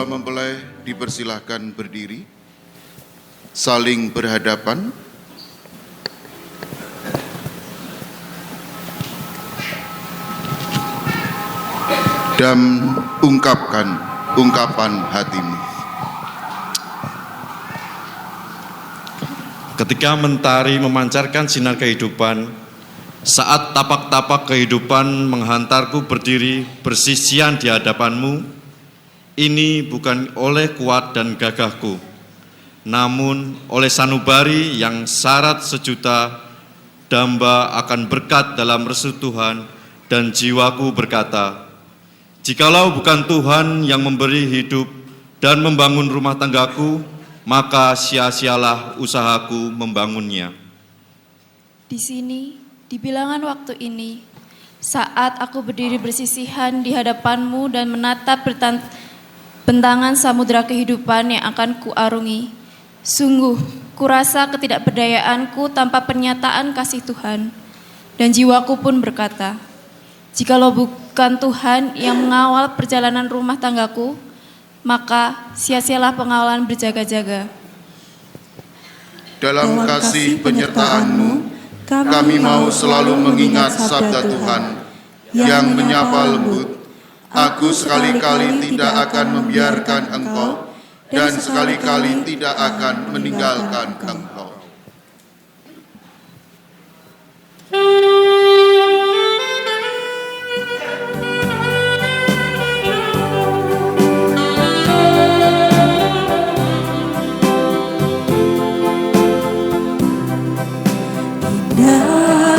Kedua mempelai dipersilahkan berdiri, saling berhadapan. Dan ungkapkan ungkapan hatimu. Ketika mentari memancarkan sinar kehidupan, saat tapak-tapak kehidupan menghantarku berdiri bersisian di hadapanmu, ini bukan oleh kuat dan gagahku, namun oleh sanubari yang syarat sejuta damba akan berkat dalam restu Tuhan, dan jiwaku berkata, jikalau bukan Tuhan yang memberi hidup dan membangun rumah tanggaku, maka sia-sialah usahaku membangunnya. Di sini, di bilangan waktu ini, saat aku berdiri bersisihan di hadapanmu dan menatap bentangan samudera kehidupan yang akan kuarungi, sungguh kurasa ketidakberdayaanku tanpa pernyataan kasih Tuhan, dan jiwaku pun berkata, jikalau bukan Tuhan yang mengawal perjalanan rumah tanggaku, maka sia-sialah pengawalan berjaga-jaga. Dalam kasih penyertaan-Mu, kami mau selalu mengingat sabda Tuhan yang menyapa lembut, aku sekali-kali tidak akan membiarkan Engkau dan sekali-kali tidak akan meninggalkan Engkau.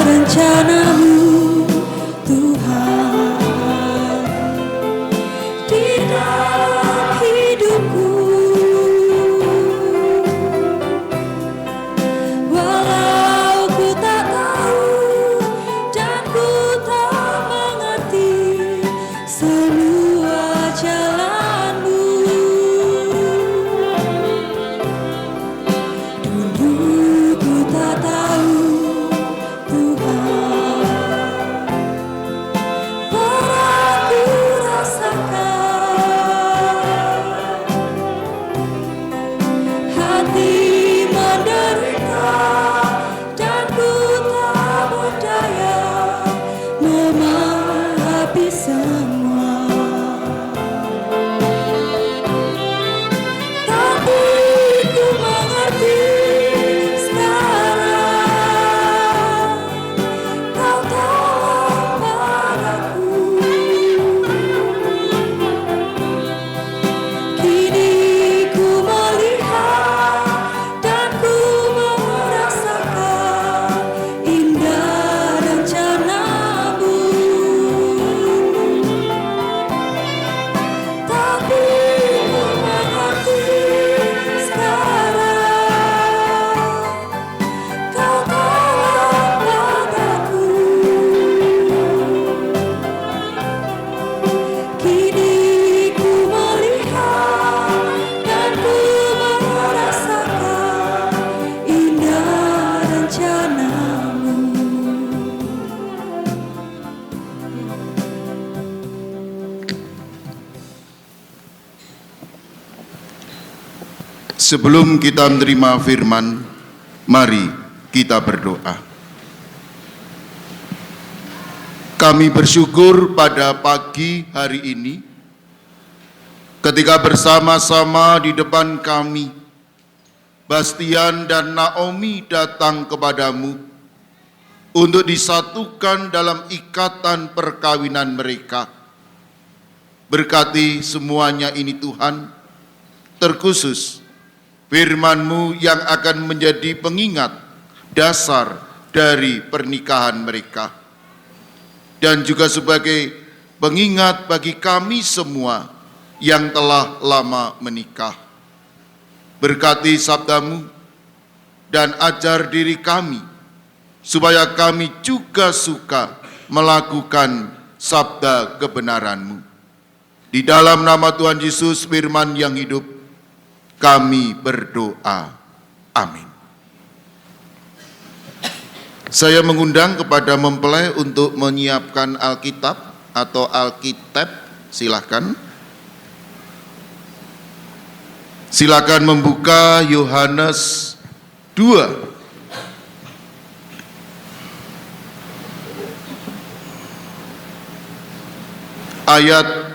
Rencanamu Tuhan di dalam hidupku, walau ku tak tahu dan ku tak mengerti semua jalanmu. Dulu ku tak tahu Sebelum kita menerima firman, mari kita berdoa. Kami bersyukur pada pagi hari ini, ketika bersama-sama di depan kami, Bastian dan Naomi datang kepadamu untuk disatukan dalam ikatan perkawinan mereka. Berkati semuanya ini Tuhan, terkhusus firman-Mu yang akan menjadi pengingat dasar dari pernikahan mereka, dan juga sebagai pengingat bagi kami semua yang telah lama menikah. Berkati sabda-Mu dan ajar diri kami, supaya kami juga suka melakukan sabda kebenaran-Mu. Di dalam nama Tuhan Yesus, firman yang hidup, kami berdoa. Amin. Saya mengundang kepada mempelai untuk menyiapkan Alkitab atau Alkitab, silahkan. Silakan membuka Yohanes 2. Ayat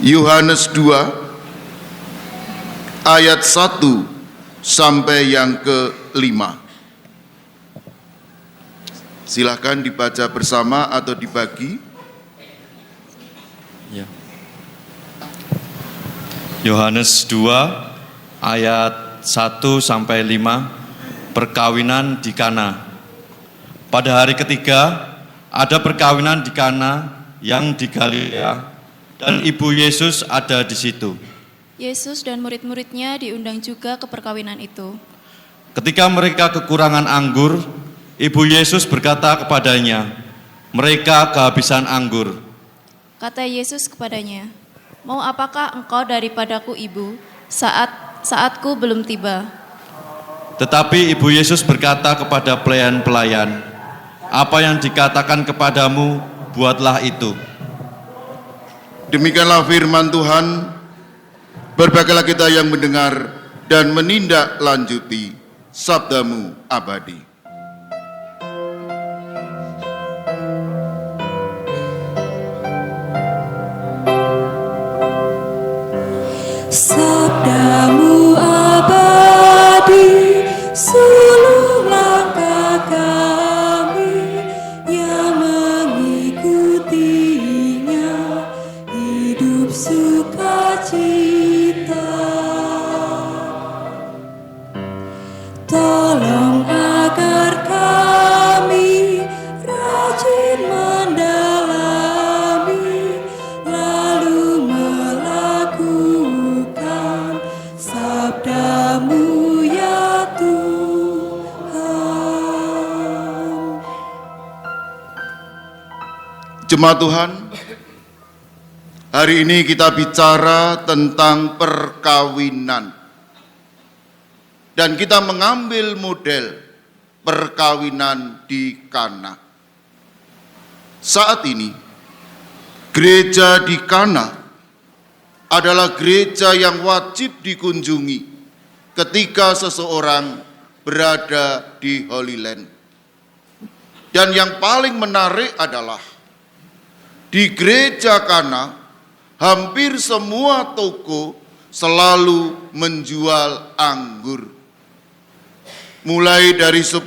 Yohanes 2 ayat 1 sampai yang ke-5. Silakan dibaca bersama atau dibagi. Ya. Yohanes 2 ayat 1 sampai 5, perkawinan di Kana. Pada hari ketiga ada perkawinan di Kana yang di Galilea, dan ibu Yesus ada di situ. Yesus dan murid-muridnya diundang juga ke perkawinan itu. Ketika mereka kekurangan anggur, ibu Yesus berkata kepadanya, "Mereka kehabisan anggur." Kata Yesus kepadanya, "Mau apakah engkau daripadaku, Ibu, saatku belum tiba?" Tetapi ibu Yesus berkata kepada pelayan-pelayan, "Apa yang dikatakan kepadamu, buatlah itu." Demikianlah firman Tuhan. Berbahagialah kita yang mendengar dan menindaklanjuti sabdamu abadi. Sabdamu abadi, sulung langkah kami yang mengikutinya, hidup sukacita. Tolong agar kami rajin mendalami, lalu melakukan sabdamu ya Tuhan. Jemaat Tuhan, hari ini kita bicara tentang perkawinan. Dan kita mengambil model perkawinan di Kana. Saat ini, gereja di Kana adalah gereja yang wajib dikunjungi ketika seseorang berada di Holy Land. Dan yang paling menarik adalah di gereja Kana, hampir semua toko selalu menjual anggur. Mulai dari $10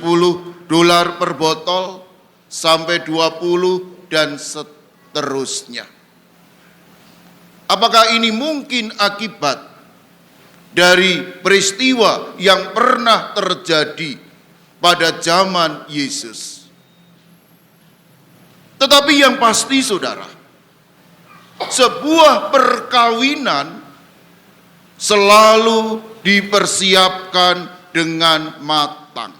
per botol sampai 20 dan seterusnya. Apakah ini mungkin akibat dari peristiwa yang pernah terjadi pada zaman Yesus? Tetapi yang pasti, saudara, sebuah perkawinan selalu dipersiapkan dengan matang.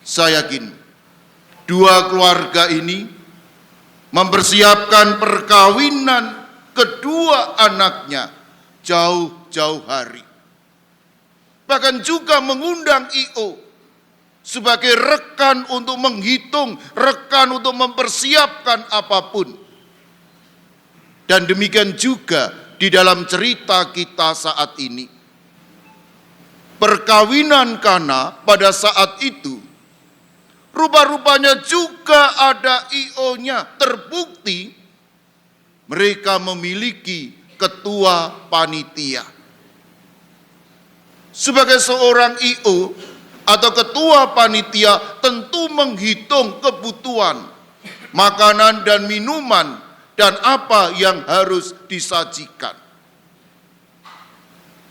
Saya yakin dua keluarga ini mempersiapkan perkawinan kedua anaknya jauh-jauh hari. Bahkan juga mengundang I.O. sebagai rekan untuk menghitung, rekan untuk mempersiapkan apapun. Dan demikian juga di dalam cerita kita saat ini. Perkawinan Kana pada saat itu, rupa-rupanya juga ada I.O.nya. Terbukti mereka memiliki ketua panitia. Sebagai seorang I.O. atau ketua panitia tentu menghitung kebutuhan makanan dan minuman dan apa yang harus disajikan.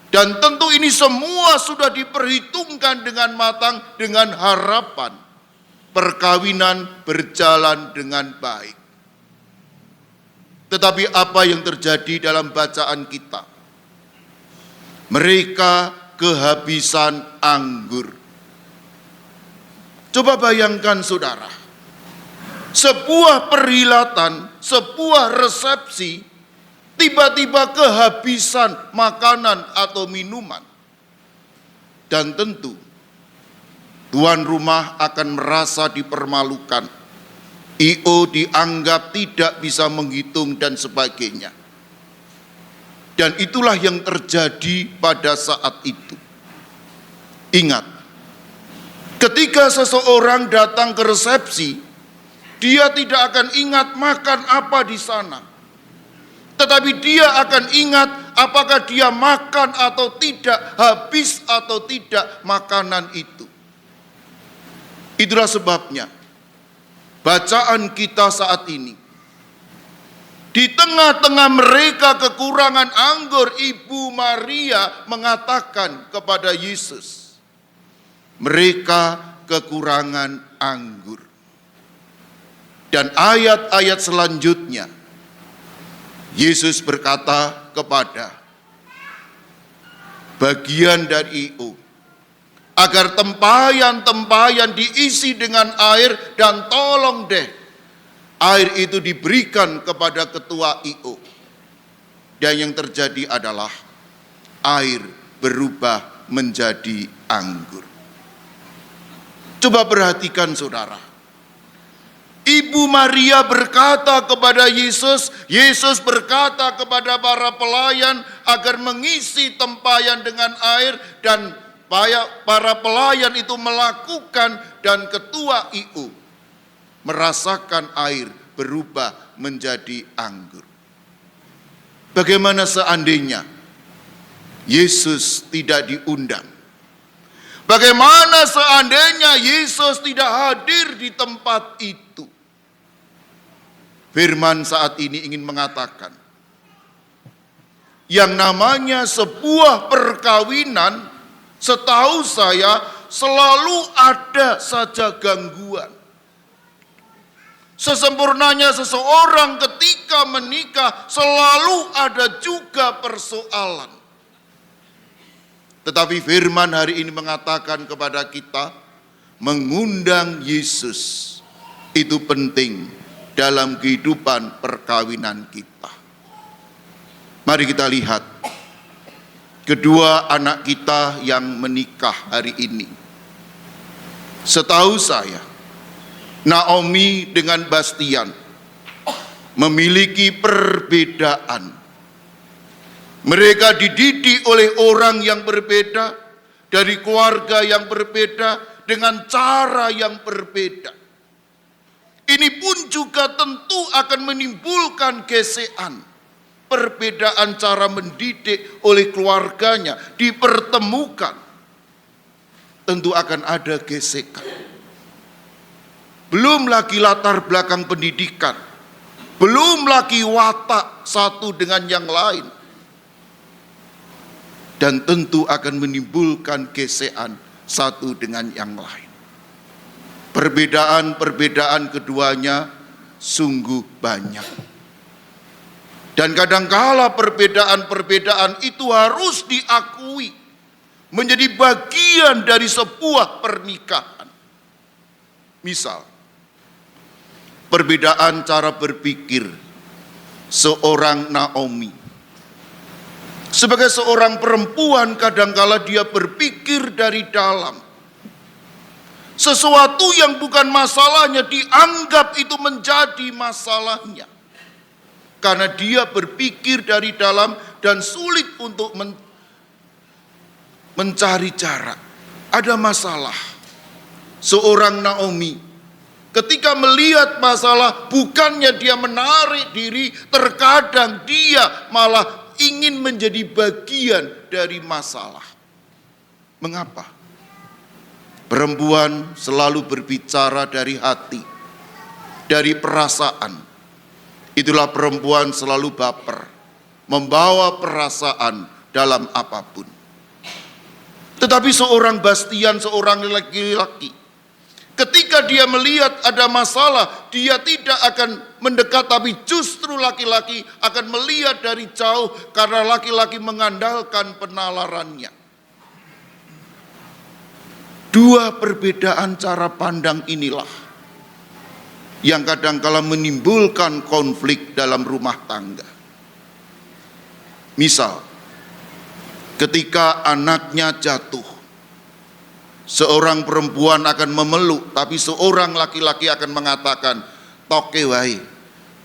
Dan tentu ini semua sudah diperhitungkan dengan matang dengan harapan perkawinan berjalan dengan baik. Tetapi apa yang terjadi dalam bacaan kita? Mereka kehabisan anggur. Coba bayangkan, saudara, sebuah perhilatan, sebuah resepsi, tiba-tiba kehabisan makanan atau minuman. Dan tentu tuan rumah akan merasa dipermalukan. I.O. dianggap tidak bisa menghitung dan sebagainya. Dan itulah yang terjadi pada saat itu. Ingat, ketika seseorang datang ke resepsi, dia tidak akan ingat makan apa di sana. Tetapi dia akan ingat apakah dia makan atau tidak, habis atau tidak makanan itu. Itulah sebabnya bacaan kita saat ini, di tengah-tengah mereka kekurangan anggur, Ibu Maria mengatakan kepada Yesus, mereka kekurangan anggur. Dan ayat-ayat selanjutnya, Yesus berkata kepada bagian dari I.O, agar tempayan-tempayan diisi dengan air, dan tolong deh, air itu diberikan kepada ketua I.O. Dan yang terjadi adalah air berubah menjadi anggur. Coba perhatikan saudara. Ibu Maria berkata kepada Yesus, Yesus berkata kepada para pelayan agar mengisi tempayan dengan air, dan para pelayan itu melakukan, dan ketua I.O. merasakan air berubah menjadi anggur. Bagaimana seandainya Yesus tidak diundang? Bagaimana seandainya Yesus tidak hadir di tempat itu? Firman saat ini ingin mengatakan, yang namanya sebuah perkawinan, setahu saya selalu ada saja gangguan. Sesempurnanya seseorang ketika menikah, selalu ada juga persoalan. Tetapi firman hari ini mengatakan kepada kita, mengundang Yesus itu penting dalam kehidupan perkawinan kita. Mari kita lihat kedua anak kita yang menikah hari ini. Setahu saya, Naomi dengan Bastian memiliki perbedaan. Mereka dididik oleh orang yang berbeda, dari keluarga yang berbeda, dengan cara yang berbeda. Ini pun juga tentu akan menimbulkan gesekan. Perbedaan cara mendidik oleh keluarganya dipertemukan, tentu akan ada gesekan. Belum lagi latar belakang pendidikan, belum lagi watak satu dengan yang lain. Dan tentu akan menimbulkan gesekan satu dengan yang lain. Perbedaan-perbedaan keduanya sungguh banyak. Dan kadangkala perbedaan-perbedaan itu harus diakui menjadi bagian dari sebuah pernikahan. Misal, perbedaan cara berpikir seorang Naomi. Sebagai seorang perempuan, kadangkala dia berpikir dari dalam. Sesuatu yang bukan masalahnya dianggap itu menjadi masalahnya. Karena dia berpikir dari dalam dan sulit untuk mencari cara. Ada masalah. Seorang Naomi ketika melihat masalah, bukannya dia menarik diri, terkadang dia malah ingin menjadi bagian dari masalah. Mengapa? Perempuan selalu berbicara dari hati, dari perasaan. Itulah perempuan selalu baper, membawa perasaan dalam apapun. Tetapi seorang Bastian, seorang laki-laki, ketika dia melihat ada masalah, dia tidak akan mendekat, tapi justru laki-laki akan melihat dari jauh, karena laki-laki mengandalkan penalarannya. Dua perbedaan cara pandang inilah yang kadangkala menimbulkan konflik dalam rumah tangga. Misal, ketika anaknya jatuh, seorang perempuan akan memeluk, tapi seorang laki-laki akan mengatakan, toke wae,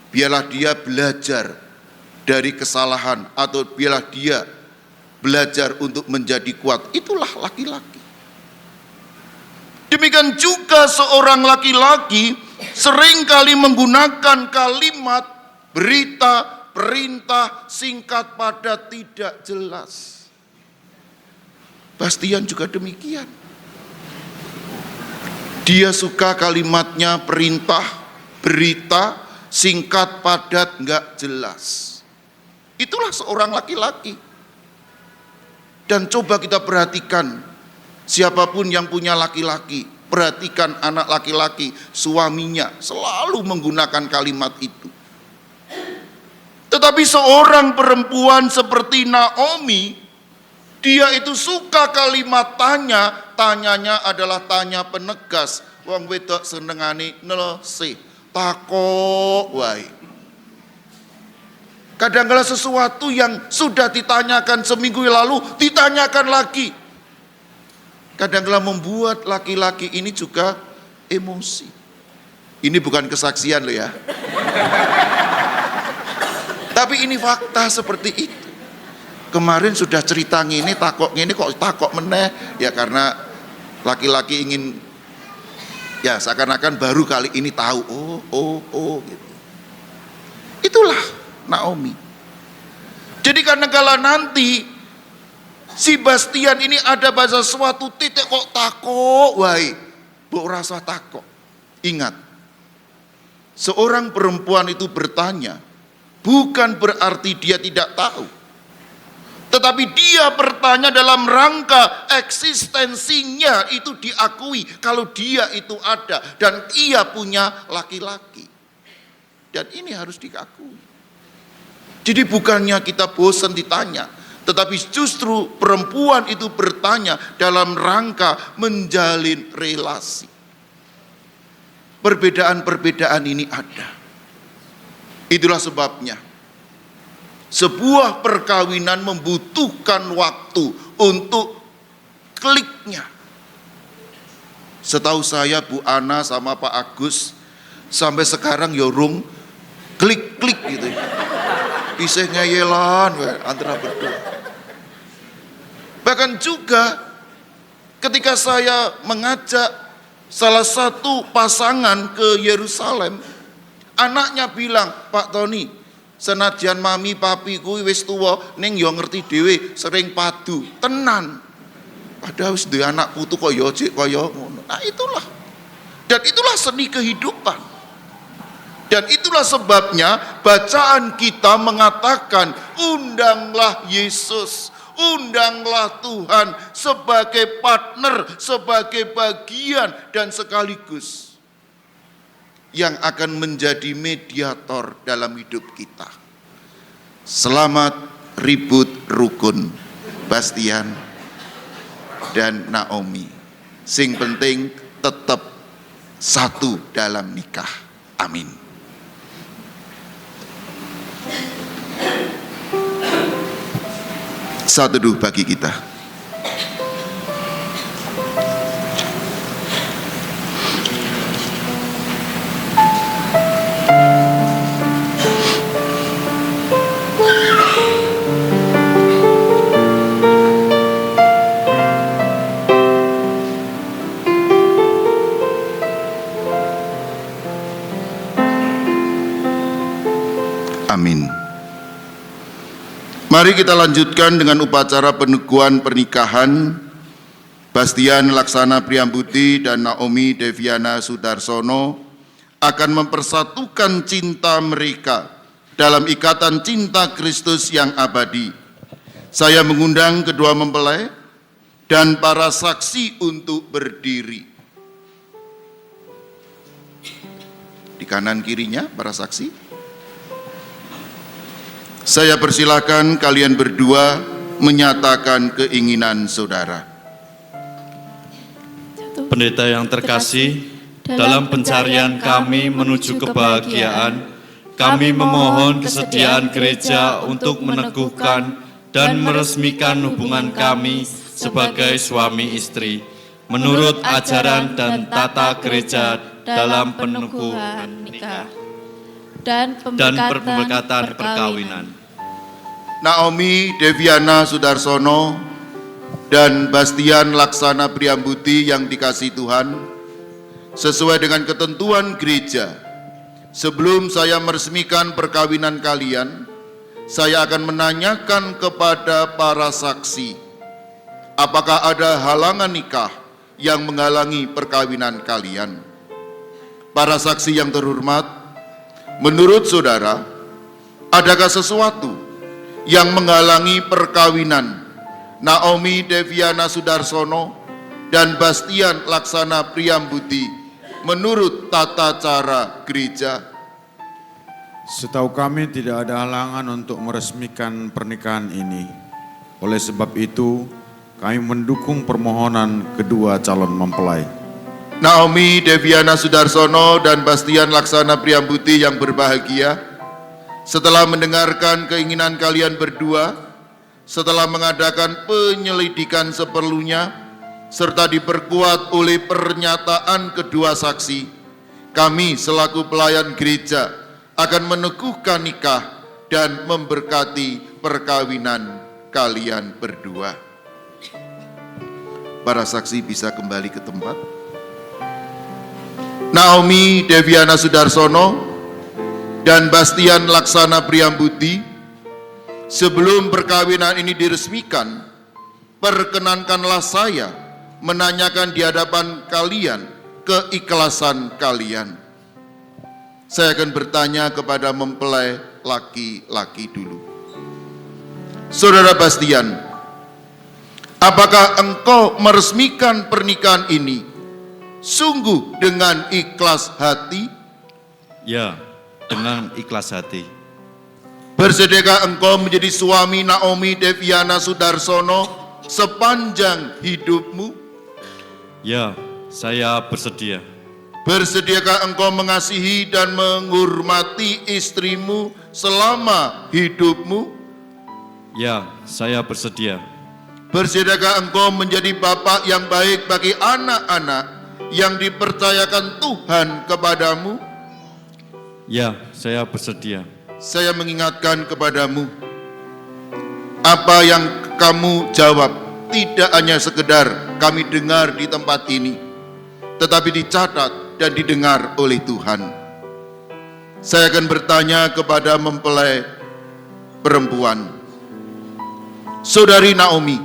biarlah dia belajar dari kesalahan, atau biarlah dia belajar untuk menjadi kuat. Itulah laki-laki. Demikian juga seorang laki-laki seringkali menggunakan kalimat, berita, perintah singkat, padat, tidak jelas. Bastian juga demikian. Dia suka kalimatnya perintah, berita, singkat, padat, enggak jelas. Itulah seorang laki-laki. Dan coba kita perhatikan, siapapun yang punya laki-laki, perhatikan anak laki-laki, suaminya selalu menggunakan kalimat itu. Tetapi seorang perempuan seperti Naomi, dia itu suka kalimat tanya, tanyanya adalah tanya penegas. Wong wedok senengane nelese, takok wae. Kadang-kala sesuatu yang sudah ditanyakan seminggu lalu, ditanyakan lagi. Kadang-kala membuat laki-laki ini juga emosi. Ini bukan kesaksian loh ya. Tapi ini fakta seperti itu. Kemarin sudah cerita ngini, takok ngini, kok takok meneh. Ya karena laki-laki ingin, ya seakan-akan baru kali ini tahu. Oh gitu. Itulah Naomi. Jadi kadang-kala nanti si Bastian ini ada bahasa suatu titik kok takok, wahai, mbok rasa takok. Ingat, seorang perempuan itu bertanya, bukan berarti dia tidak tahu. Tetapi dia bertanya dalam rangka eksistensinya itu diakui kalau dia itu ada dan ia punya laki-laki. Dan ini harus diakui. Jadi bukannya kita bosan ditanya, tetapi justru perempuan itu bertanya dalam rangka menjalin relasi. Perbedaan-perbedaan ini ada. Itulah sebabnya sebuah perkawinan membutuhkan waktu untuk kliknya. Setahu saya Bu Ana sama Pak Agus sampai sekarang yorung klik-klik gitu. Isih ngeyelan antara berdua. Bahkan juga ketika saya mengajak salah satu pasangan ke Yerusalem, anaknya bilang, Pak Tony, senajan mami papi kuwi wis tuwa ning yo ngerti dhewe sering padu tenan. Padahal wis duwe anak putu kaya jek kaya ngono. Nah itulah. Dan itulah seni kehidupan. Dan itulah sebabnya bacaan kita mengatakan undanglah Yesus, undanglah Tuhan sebagai partner, sebagai bagian dan sekaligus yang akan menjadi mediator dalam hidup kita. Selamat ribut rukun Bastian dan Naomi. Sing penting tetap satu dalam nikah. Amin. Saat teduh bagi kita. Amin. Mari kita lanjutkan dengan upacara peneguhan pernikahan Bastian Laksana Priambuti dan Naomi Deviana Sudarsono akan mempersatukan cinta mereka dalam ikatan cinta Kristus yang abadi. Saya mengundang kedua mempelai dan para saksi untuk berdiri. Di kanan kirinya para saksi. Saya persilakan kalian berdua menyatakan keinginan saudara. Pendeta yang terkasih, dalam pencarian kami menuju kebahagiaan, kami memohon kesediaan gereja untuk meneguhkan dan meresmikan hubungan kami sebagai suami istri, menurut ajaran dan tata gereja dalam peneguhan nikah dan pemberkatan perkawinan. Naomi Deviana Sudarsono dan Bastian Laksana Priambuti yang dikasihi Tuhan, sesuai dengan ketentuan gereja, sebelum saya meresmikan perkawinan kalian, saya akan menanyakan kepada para saksi, apakah ada halangan nikah yang menghalangi perkawinan kalian? Para saksi yang terhormat, menurut saudara, adakah sesuatu yang menghalangi perkawinan Naomi Deviana Sudarsono dan Bastian Laksana Priambuti menurut tata cara gereja? Setahu kami tidak ada halangan untuk meresmikan pernikahan ini. Oleh sebab itu, kami mendukung permohonan kedua calon mempelai. Naomi Deviana Sudarsono dan Bastian Laksana Priambuti yang berbahagia, setelah mendengarkan keinginan kalian berdua, setelah mengadakan penyelidikan seperlunya, serta diperkuat oleh pernyataan kedua saksi, kami selaku pelayan gereja akan meneguhkan nikah dan memberkati perkawinan kalian berdua. Para saksi bisa kembali ke tempat. Naomi Deviana Sudarsono dan Bastian Laksana Priambuti, sebelum perkawinan ini diresmikan, perkenankanlah saya menanyakan di hadapan kalian keikhlasan kalian. Saya akan bertanya kepada mempelai laki-laki dulu. Saudara Bastian, apakah engkau meresmikan pernikahan ini sungguh dengan ikhlas hati? Ya, dengan ikhlas hati. Bersediakah engkau menjadi suami Naomi Deviana Sudarsono sepanjang hidupmu? Ya, saya bersedia. Bersediakah engkau mengasihi dan menghormati istrimu selama hidupmu? Ya, saya bersedia. Bersediakah engkau menjadi bapak yang baik bagi anak-anak yang dipercayakan Tuhan kepadamu? Ya, saya bersedia. Saya mengingatkan kepadamu, apa yang kamu jawab tidak hanya sekedar kami dengar di tempat ini, tetapi dicatat dan didengar oleh Tuhan. Saya akan bertanya kepada mempelai perempuan, Saudari Naomi,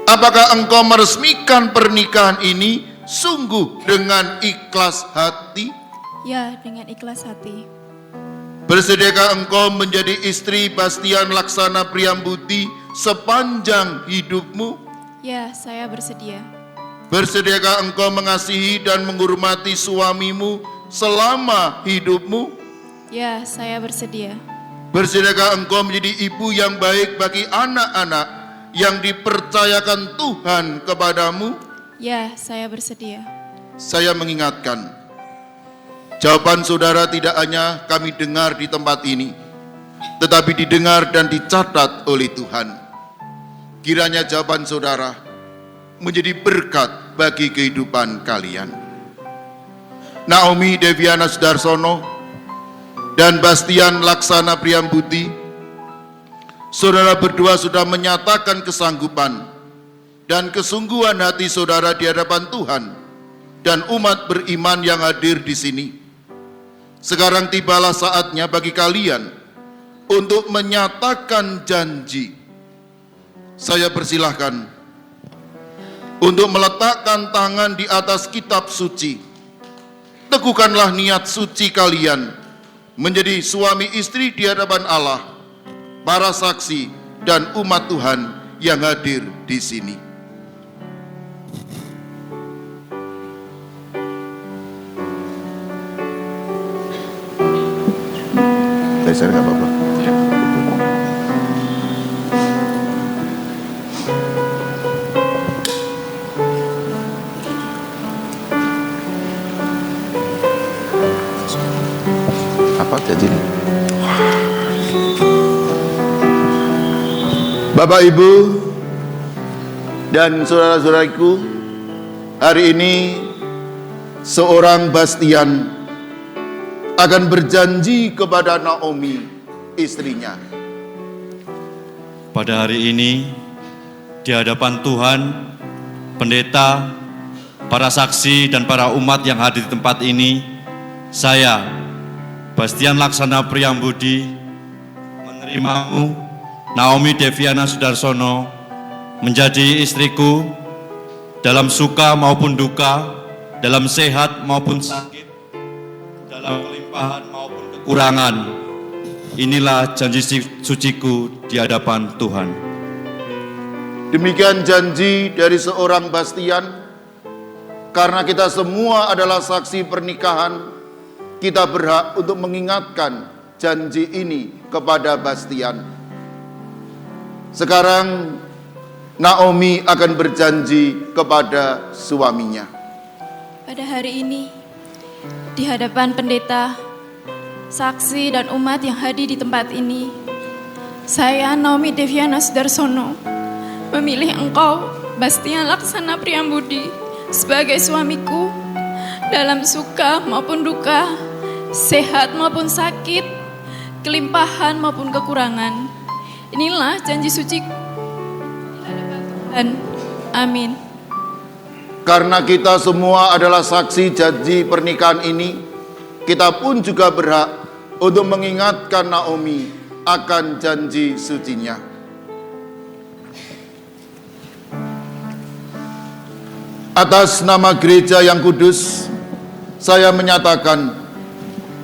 apakah engkau meresmikan pernikahan ini sungguh dengan ikhlas hati? Ya, dengan ikhlas hati. Bersediakah engkau menjadi istri Bastian Laksana Priambuti sepanjang hidupmu? Ya, saya bersedia. Bersediakah engkau mengasihi dan menghormati suamimu selama hidupmu? Ya, saya bersedia. Bersediakah engkau menjadi ibu yang baik bagi anak-anak yang dipercayakan Tuhan kepadamu? Ya, saya bersedia. Saya mengingatkan, jawaban saudara tidak hanya kami dengar di tempat ini, tetapi didengar dan dicatat oleh Tuhan. Kiranya jawaban saudara menjadi berkat bagi kehidupan kalian. Naomi Deviana Sudarsono dan Bastian Laksana Priambuti, saudara berdua sudah menyatakan kesanggupan dan kesungguhan hati saudara di hadapan Tuhan dan umat beriman yang hadir di sini. Sekarang tibalah saatnya bagi kalian untuk menyatakan janji. Saya persilahkan untuk meletakkan tangan di atas kitab suci. Teguhkanlah niat suci kalian menjadi suami istri di hadapan Allah, para saksi dan umat Tuhan yang hadir di sini. Saya nggak apa-apa. Apa jadi? Bapak Ibu dan saudara-saudariku, hari ini seorang Bastian akan berjanji kepada Naomi, istrinya. pada hari ini di hadapan Tuhan, pendeta, para saksi dan para umat yang hadir di tempat ini, saya, Bastian Laksana Priambudi, menerimamu, Naomi Deviana Sudarsono, menjadi istriku dalam suka maupun duka, dalam sehat maupun sakit, dalam kelimpahan maupun kekurangan. Inilah janji suciku di hadapan Tuhan. Demikian janji dari seorang Bastian. Karena kita semua adalah saksi pernikahan, kita berhak untuk mengingatkan janji ini kepada Bastian. Sekarang Naomi akan berjanji kepada suaminya. Pada hari ini, di hadapan pendeta, saksi dan umat yang hadir di tempat ini, saya Naomi Deviana Sudarsono memilih engkau, Bastian Laksana Priambudi, sebagai suamiku dalam suka maupun duka, sehat maupun sakit, kelimpahan maupun kekurangan. Inilah janji suci Tuhan. Amin. Karena kita semua adalah saksi janji pernikahan ini, kita pun juga berhak untuk mengingatkan Naomi akan janji sucinya. Atas nama gereja yang kudus, saya menyatakan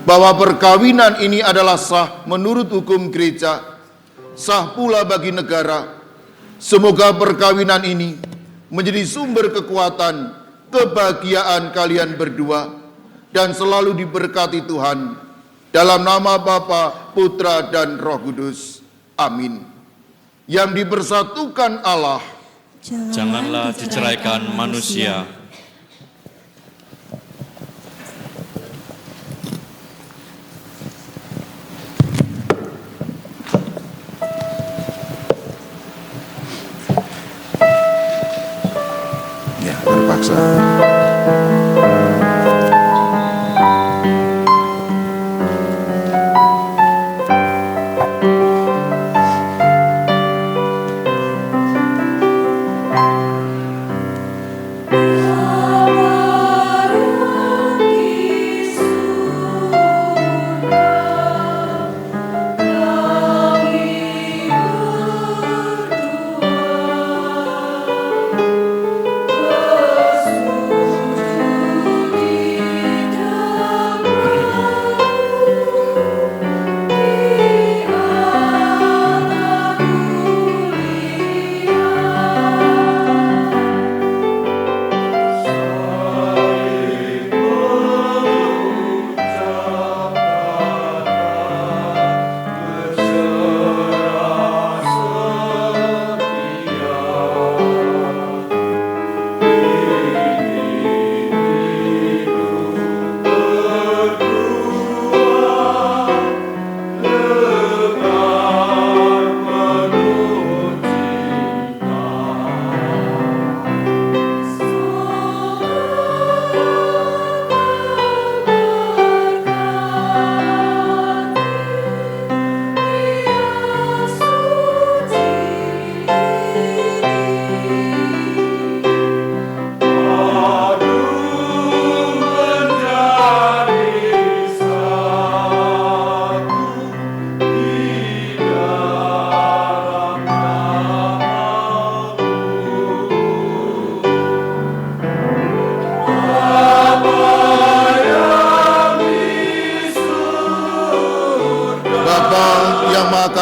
bahwa perkawinan ini adalah sah menurut hukum gereja, sah pula bagi negara. Semoga perkawinan ini menjadi sumber kekuatan, kebahagiaan kalian berdua, dan selalu diberkati Tuhan. Dalam nama Bapa, Putra, dan Roh Kudus. Amin. Yang dipersatukan Allah, Janganlah diceraikan manusia. ya terpaksa.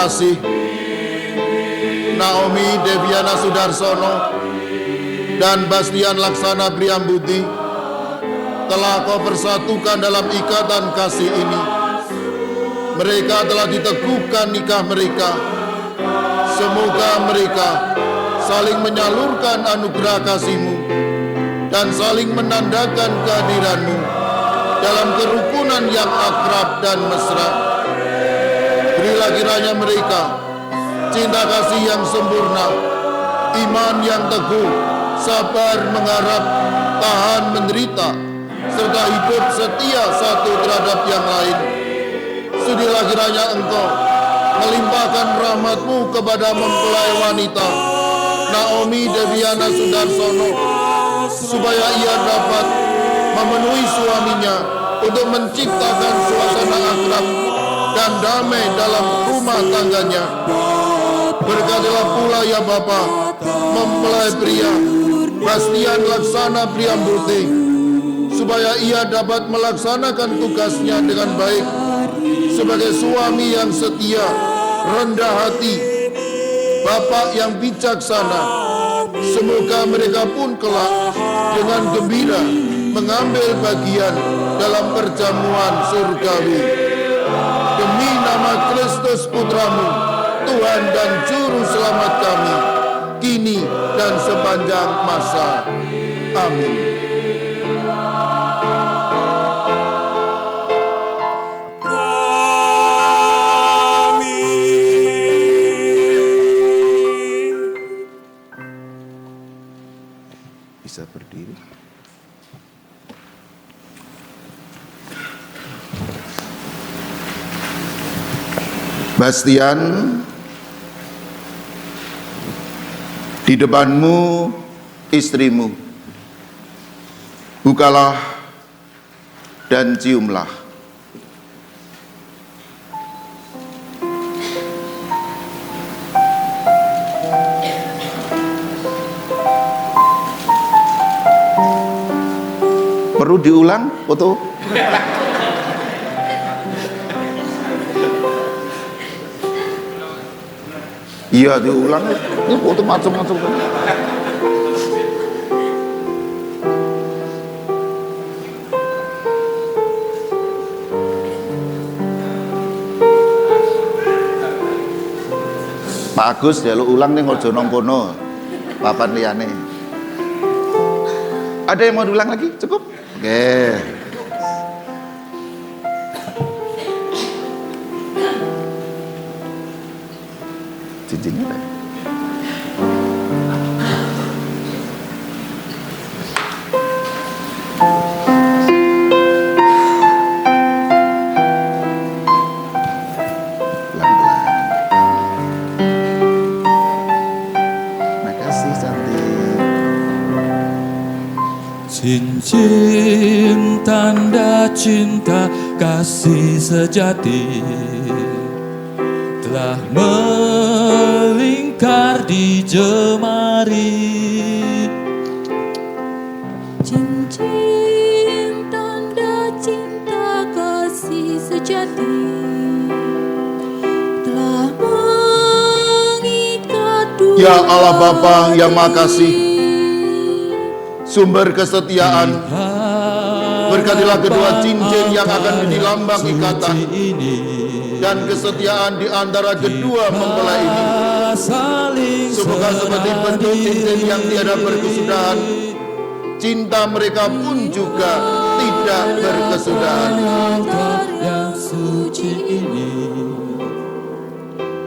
Kasih, Naomi Deviana Sudarsono dan Bastian Laksana Priambudi telah kau persatukan dalam ikatan kasih ini. Mereka telah diteguhkan nikah mereka. Semoga mereka saling menyalurkan anugerah kasih-Mu dan saling menandakan kehadiran-Mu dalam kerukunan yang akrab dan mesra. Berilah kiranya mereka cinta kasih yang sempurna, iman yang teguh, sabar mengharap, tahan menderita, serta hidup setia satu terhadap yang lain. Sudilah kiranya Engkau melimpahkan rahmat-Mu kepada mempelai wanita Naomi Deviana Sudarsono, supaya ia dapat memenuhi suaminya untuk menciptakan suasana akrab dan damai dalam rumah tangganya. Berkatilah pula ya Bapa, mempelai pria Bastian Laksana Priambuti, supaya ia dapat melaksanakan tugasnya dengan baik sebagai suami yang setia, rendah hati, bapak yang bijaksana. Semoga mereka pun kelak dengan gembira mengambil bagian dalam perjamuan surgawi. Demi nama Kristus Putramu, Tuhan dan Juru Selamat kami, kini dan sepanjang masa. Amin. Bisa berdiri. Bastian, di depanmu istrimu. Bukalah dan ciumlah. Perlu diulang foto? Iya diulang. Ini foto macam-macam. Pak Agus ya lu ulang nih ngojo nang kono. Papan liyane. Ada yang mau diulang lagi? Cukup? Oke. Cincinnya ada. Cincin tanda cinta kasih sejati telah melingkar di jemari. Cincin tanda cinta kasih sejati telah mengikat dua. Ya Allah Bapa yang Maha Kasih, sumber kesetiaan, berkatilah kedua cincin yang akan menjadi lambang ikatan dan kesetiaan di antara kedua mempelai ini. Semoga seperti bentuk cincin yang tiada berkesudahan, cinta mereka pun juga tidak berkesudahan.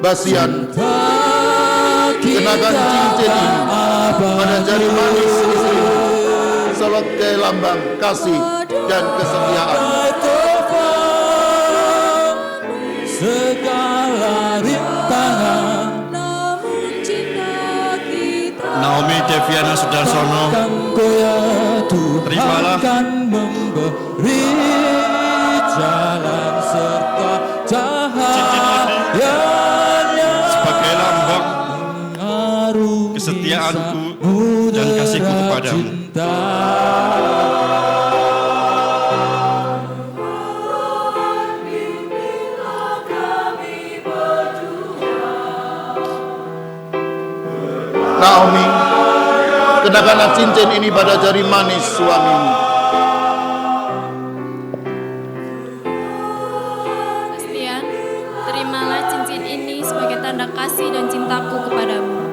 Bastian, kenakan cincin ini pada jari manis istrimu sebagai lambang kasih dan kesetiaan. Segala rintangan Naomi Deviana Sudarsono, terimalah memberi jalan serta cahayanya sebagai lambang kesetiaanku dan kasihku kepadamu. Naomi, kenakanlah cincin ini pada jari manis suamimu. Bastian, terimalah cincin ini sebagai tanda kasih dan cintaku kepadamu.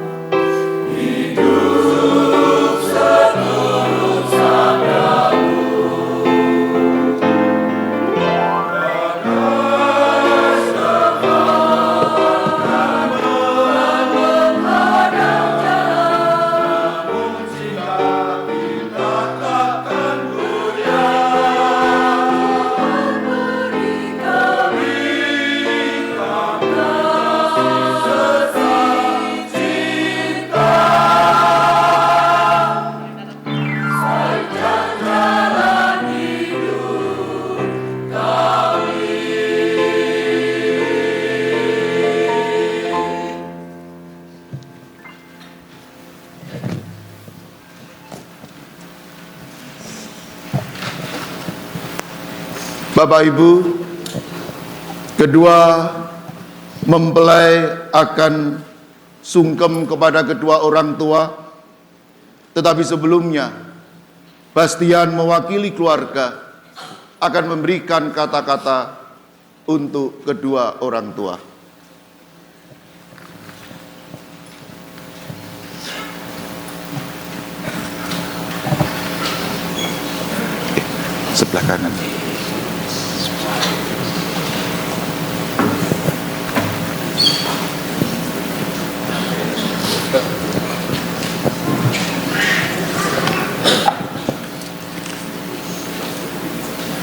Bapak Ibu, kedua mempelai akan sungkem kepada kedua orang tua, tetapi sebelumnya Bastian mewakili keluarga akan memberikan kata-kata untuk kedua orang tua. Sebelah kanan.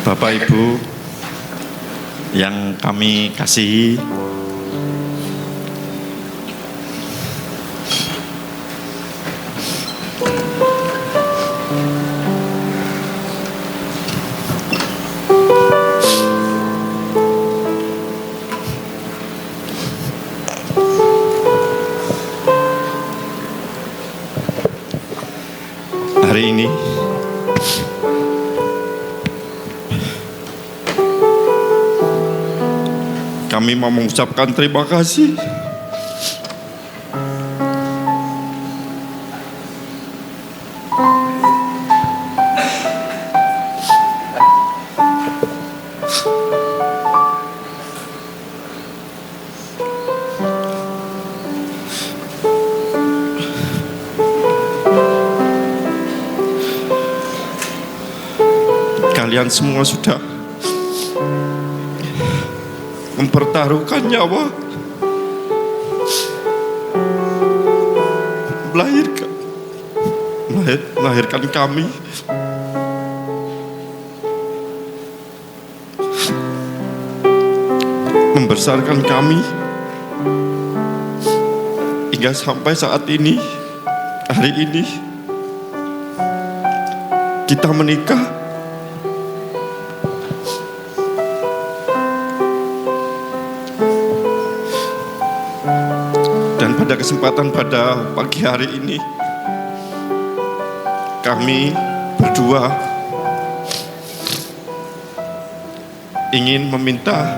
Bapak Ibu yang kami kasihi, hari ini kami mau mengucapkan terima kasih kalian semua sudah mempertaruhkan nyawa, melahirkan kami, membesarkan kami hingga sampai saat ini, hari ini kita menikah. Dan pada kesempatan pada pagi hari ini, kami berdua ingin meminta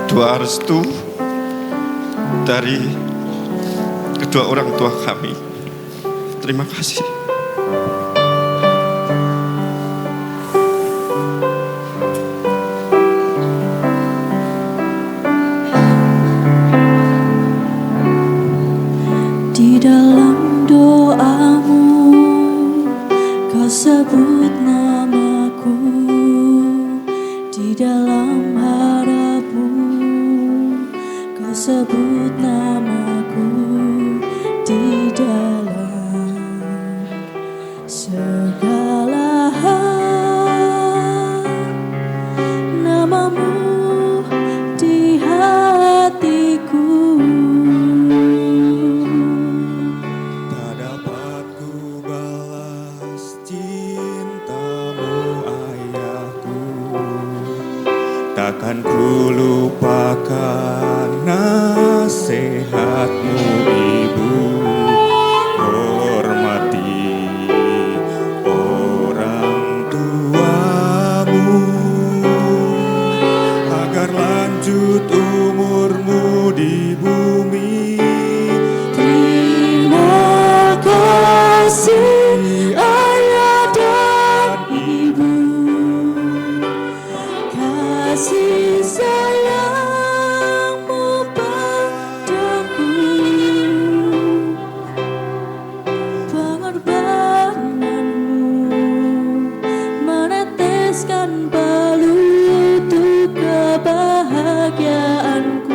doa restu dari kedua orang tua kami. Terima kasih. Di dalam doamu kau sebut namaku, di dalam harapmu kau sebut namaku, di dalam segala hal namamu di hatiku. Takkan ku lupakan nasihatmu Ibu, hormati orang tuamu agar lanjut umurmu di bumi. Terima kasih ayah dan ibu, kasih sayangmu padaku, pengorbananmu meneteskan palu untuk kebahagiaanku.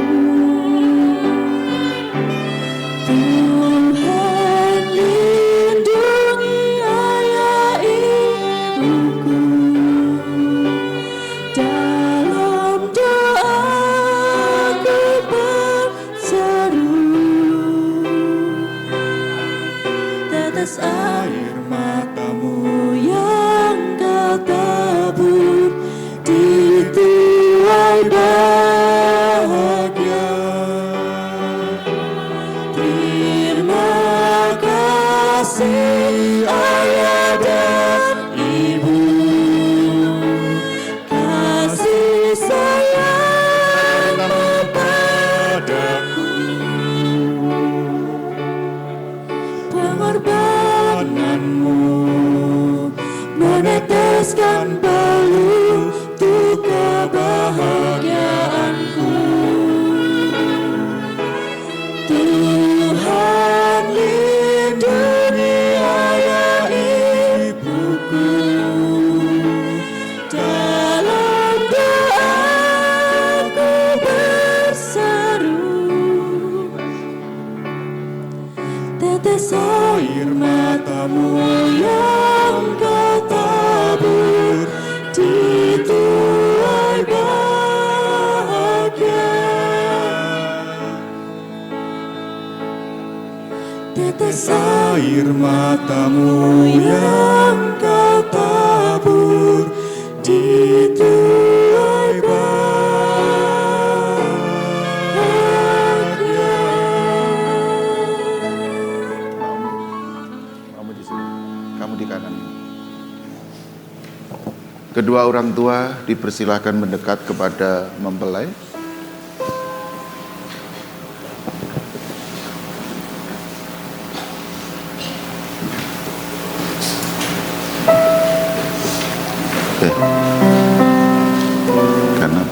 Tuhan lindungi ayah ibuku, dalam doaku berseru, tetes air matamu yang kau tabur di tuai bayi. Tetes air matamu yang kau tabur di tuai bahagia. Kamu di sini, kamu di kanan. Kedua orang tua dipersilahkan mendekat kepada mempelai. Oke. Kanan.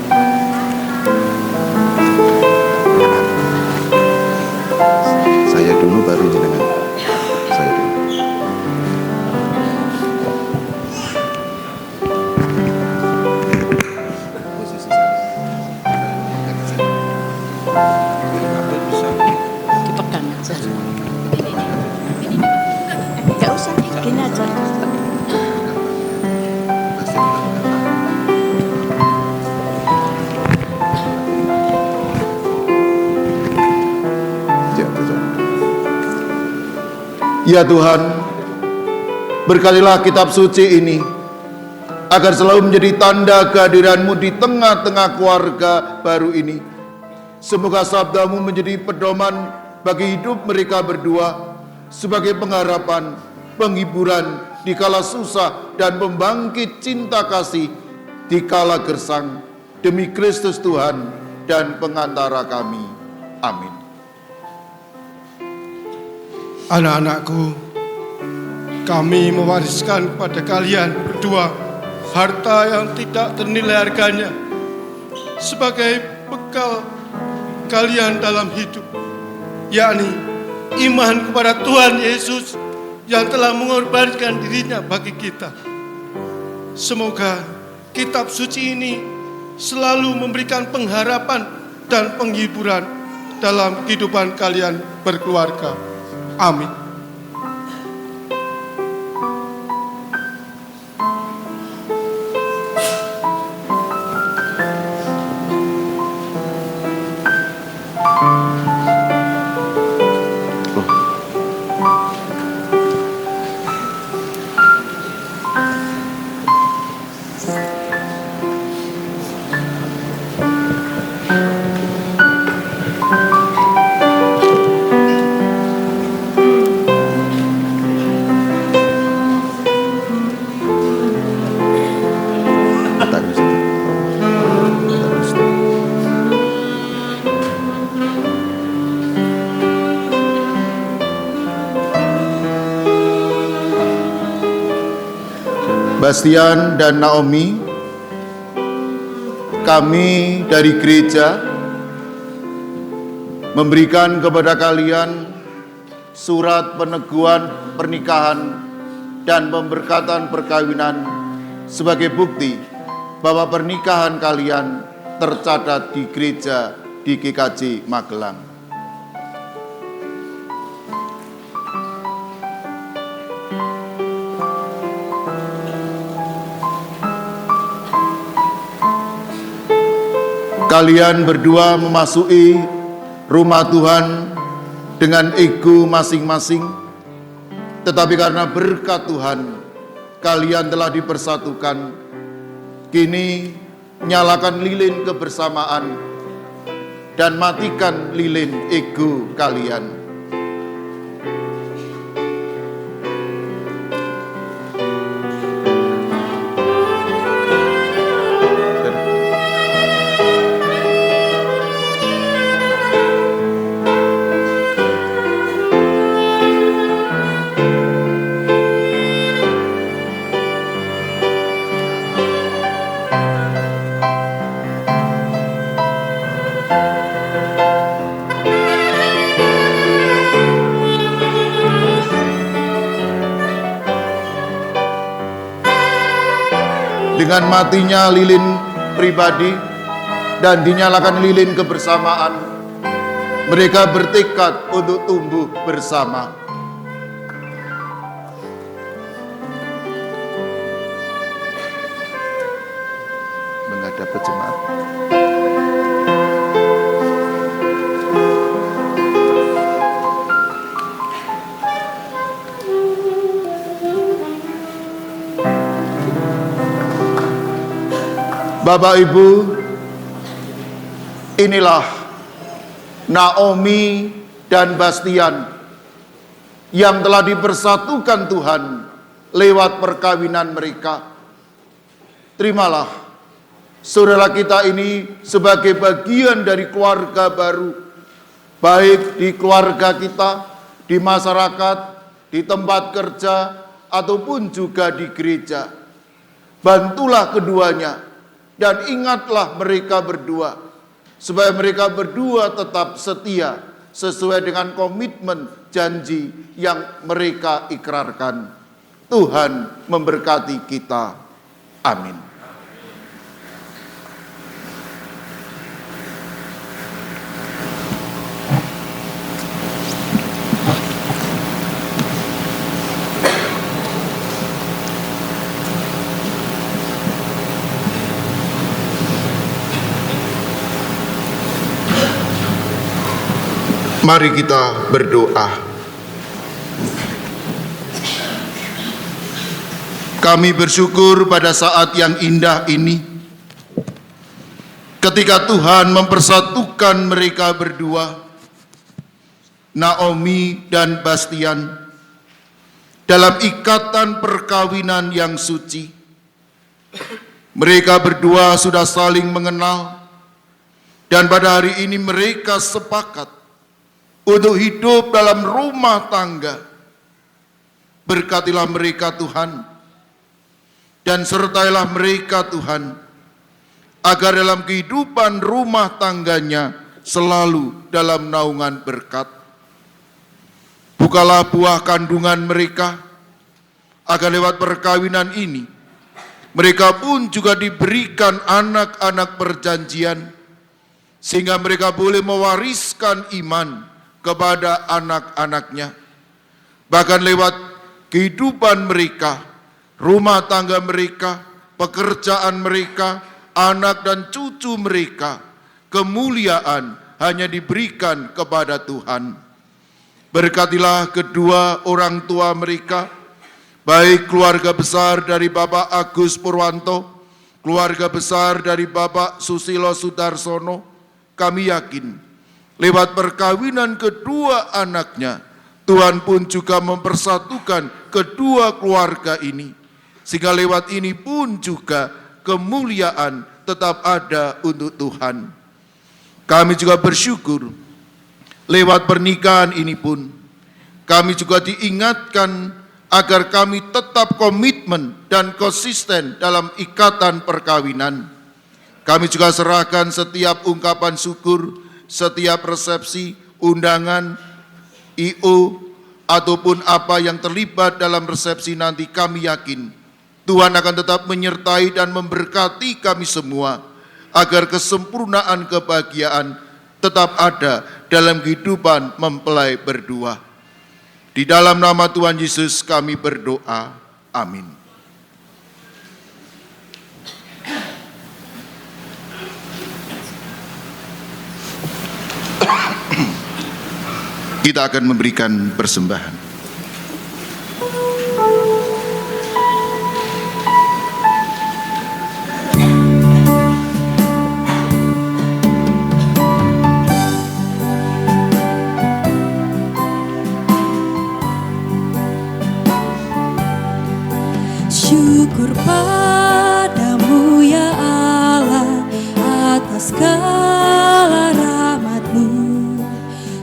Saya dulu baru jenengan. Saya dulu. Posisi saya. Dipegang aja. Enggak usah, gini aja. Ya Tuhan, berkalilah kitab suci ini agar selalu menjadi tanda kehadiran-Mu di tengah-tengah keluarga baru ini. Semoga sabda-Mu menjadi pedoman bagi hidup mereka berdua sebagai pengharapan, penghiburan di kala susah dan pembangkit cinta kasih di kala gersang, demi Kristus Tuhan dan pengantara kami. Amin. Anak-anakku, kami mewariskan kepada kalian berdua harta yang tidak ternilai harganya sebagai bekal kalian dalam hidup, yakni iman kepada Tuhan Yesus yang telah mengorbankan dirinya bagi kita. Semoga kitab suci ini selalu memberikan pengharapan dan penghiburan dalam kehidupan kalian berkeluarga. Amin. Bastian dan Naomi, kami dari gereja memberikan kepada kalian surat peneguhan pernikahan dan pemberkatan perkawinan sebagai bukti bahwa pernikahan kalian tercatat di gereja di GKJ Magelang. Kalian berdua memasuki rumah Tuhan dengan ego masing-masing, tetapi karena berkat Tuhan, kalian telah dipersatukan. Kini, nyalakan lilin kebersamaan dan matikan lilin ego kalian. Dengan matinya lilin pribadi dan dinyalakan lilin kebersamaan, mereka bertekad untuk tumbuh bersama. Menghadap ke jemaat. Bapak Ibu, inilah Naomi dan Bastian yang telah dipersatukan Tuhan lewat perkawinan mereka. Terimalah saudara kita ini sebagai bagian dari keluarga baru, baik di keluarga kita, di masyarakat, di tempat kerja, ataupun juga di gereja. Bantulah keduanya dan ingatlah mereka berdua, supaya mereka berdua tetap setia sesuai dengan komitmen janji yang mereka ikrarkan. Tuhan memberkati kita. Amin. Mari kita berdoa. Kami bersyukur pada saat yang indah ini, ketika Tuhan mempersatukan mereka berdua, Naomi dan Bastian, dalam ikatan perkawinan yang suci. Mereka berdua sudah saling mengenal, dan pada hari ini mereka sepakat untuk hidup dalam rumah tangga. Berkatilah mereka Tuhan, dan sertailah mereka Tuhan, agar dalam kehidupan rumah tangganya selalu dalam naungan berkat. Bukalah buah kandungan mereka, agar lewat perkawinan ini, mereka pun juga diberikan anak-anak perjanjian, sehingga mereka boleh mewariskan iman kepada anak-anaknya. Bahkan lewat kehidupan mereka, rumah tangga mereka, pekerjaan mereka, anak dan cucu mereka, kemuliaan hanya diberikan kepada Tuhan. Berkatilah kedua orang tua mereka, baik keluarga besar dari Bapak Agus Purwanto, keluarga besar dari Bapak Susilo Sudarsono. Kami yakin lewat perkawinan kedua anaknya, Tuhan pun juga mempersatukan kedua keluarga ini, sehingga lewat ini pun juga kemuliaan tetap ada untuk Tuhan. Kami juga bersyukur lewat pernikahan ini pun kami juga diingatkan agar kami tetap komitmen dan konsisten dalam ikatan perkawinan. Kami juga serahkan setiap ungkapan syukur, setiap resepsi, undangan, IO, ataupun apa yang terlibat dalam resepsi nanti. Kami yakin Tuhan akan tetap menyertai dan memberkati kami semua, agar kesempurnaan kebahagiaan tetap ada dalam kehidupan mempelai berdua. Di dalam nama Tuhan Yesus kami berdoa. Amin. Kita akan memberikan persembahan. Syukur padamu ya Allah atas segala rahmat-Mu.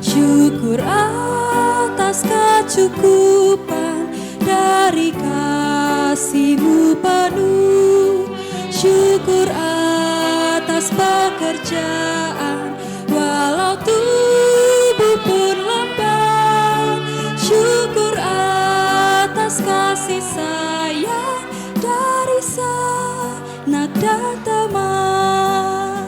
Syukur atas kecukupan dari kasih-Mu penuh. Syukur atas pekerjaan walau tubuh pun lemah. Syukur atas kasih sayang dari sanak dan teman.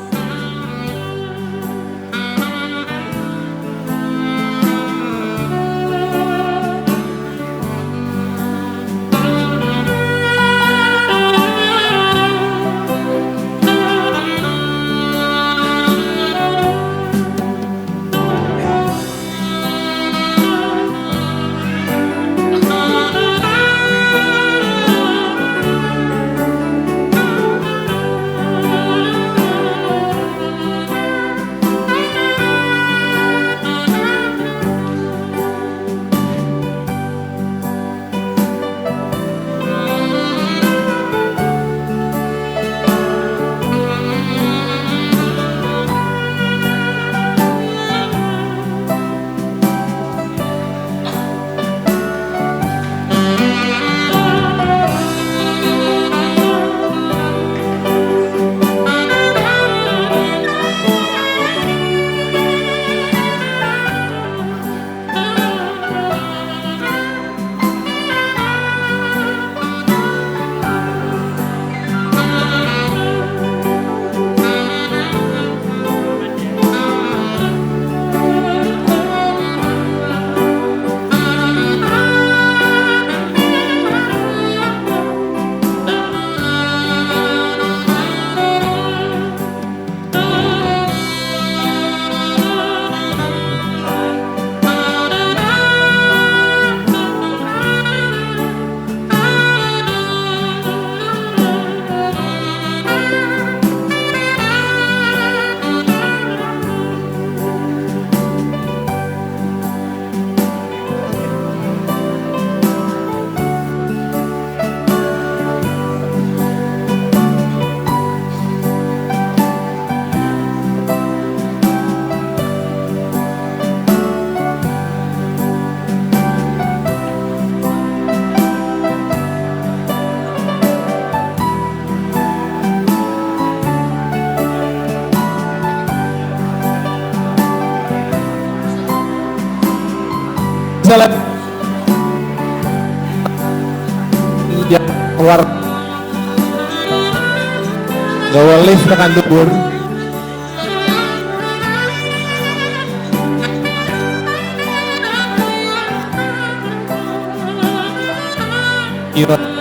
jalan yang keluar gawa lift tekan dubur iya.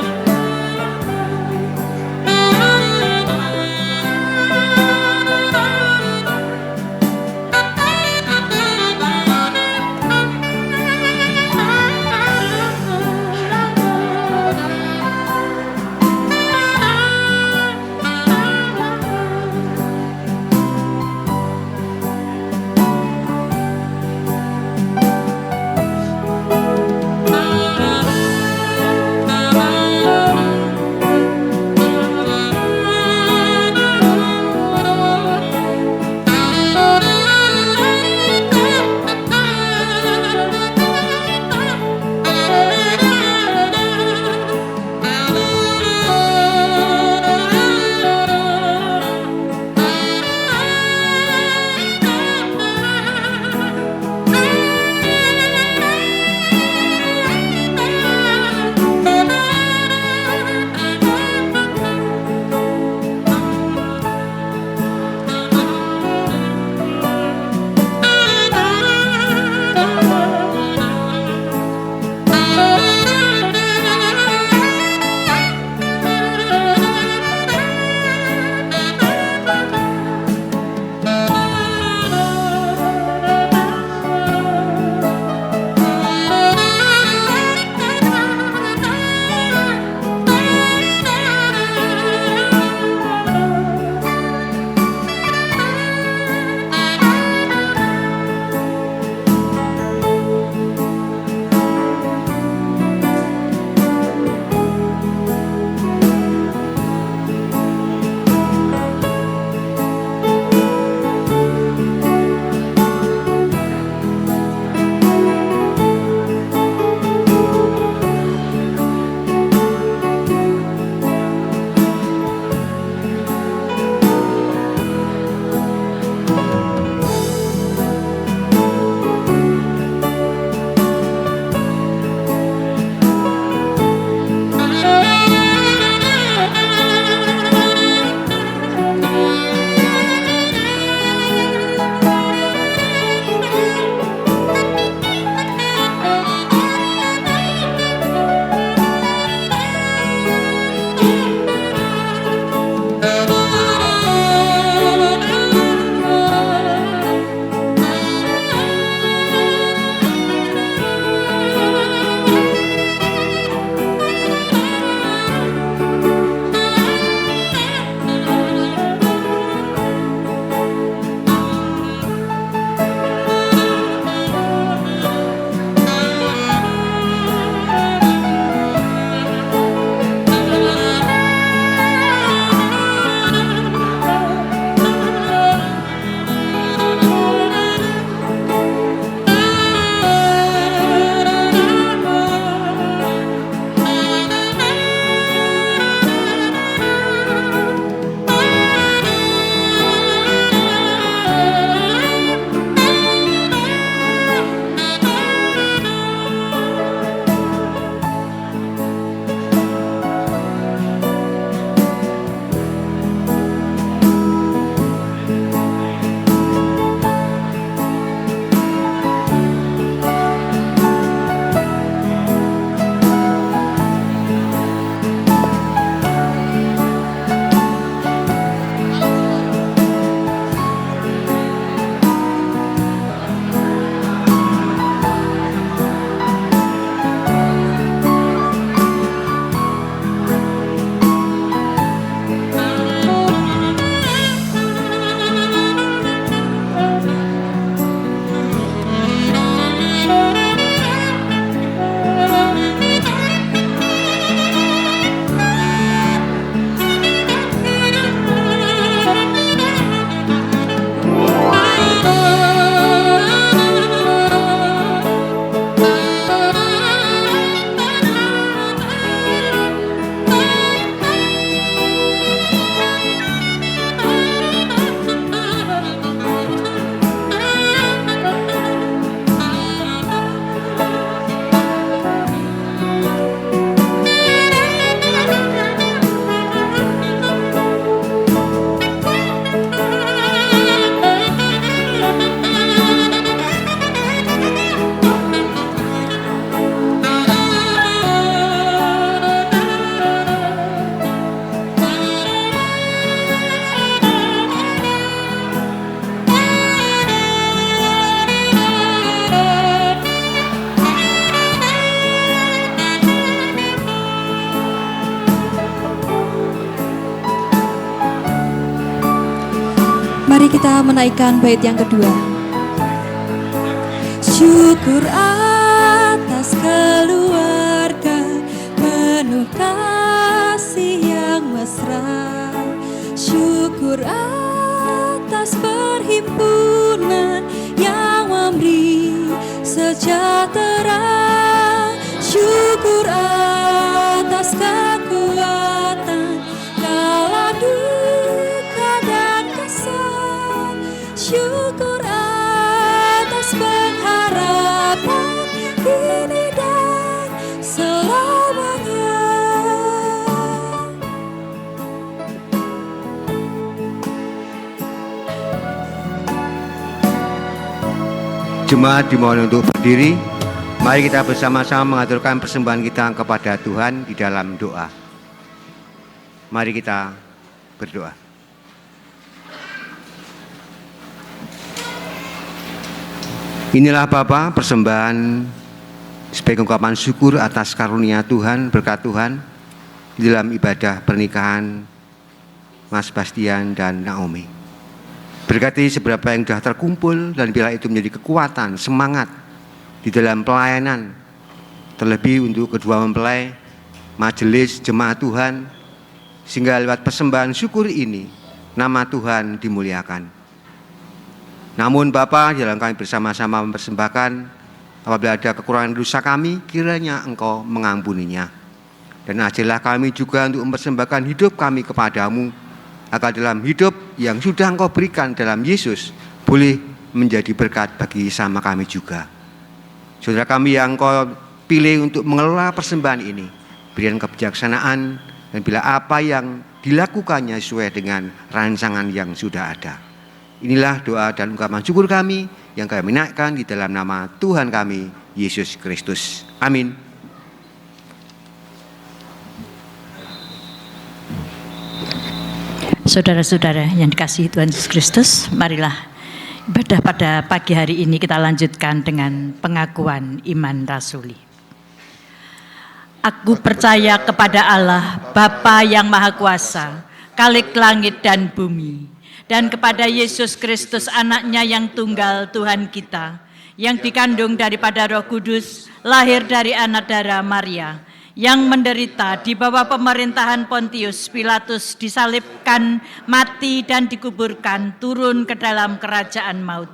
Mari kita menaikkan bait yang kedua. Syukur atas keluarga penuh kasih yang mesra. Syukur atas perhimpunan yang memberi sejahtera. Syukur atas kekuatan kala duka dan kesal. Syukur atas pengharapan kini dan selamanya. Jemaat dimohon untuk berdiri. Mari kita bersama-sama mengaturkan persembahan kita kepada Tuhan di dalam doa. Mari kita berdoa. Inilah Bapa persembahan sebagai ungkapan syukur atas karunia Tuhan, berkat Tuhan di dalam ibadah pernikahan Mas Bastian dan Naomi. Berkati seberapa yang sudah terkumpul dan bila itu menjadi kekuatan, semangat di dalam pelayanan, terlebih untuk kedua mempelai, majelis jemaat Tuhan, sehingga lewat persembahan syukur ini nama Tuhan dimuliakan. Namun Bapa, dalam kami bersama-sama mempersembahkan, apabila ada kekurangan dosa kami, kiranya Engkau mengampuninya. Dan ajarlah kami juga untuk mempersembahkan hidup kami kepadamu, agar dalam hidup yang sudah Engkau berikan dalam Yesus boleh menjadi berkat bagi sama kami juga. Saudara kami yang Engkau pilih untuk mengelola persembahan ini, berikan kebijaksanaan dan bila apa yang dilakukannya sesuai dengan rancangan yang sudah ada. Inilah doa dan ungkapan syukur kami yang kami naikkan di dalam nama Tuhan kami, Yesus Kristus. Amin. Saudara-saudara yang dikasihi Tuhan Yesus Kristus, marilah ibadah pada pagi hari ini kita lanjutkan dengan pengakuan iman rasuli. Aku percaya kepada Allah, Bapa yang Maha Kuasa, Khalik langit dan bumi, dan kepada Yesus Kristus anaknya yang tunggal Tuhan kita, yang dikandung daripada Roh Kudus, lahir dari anak darah Maria, yang menderita di bawah pemerintahan Pontius Pilatus, disalibkan, mati dan dikuburkan, turun ke dalam kerajaan maut.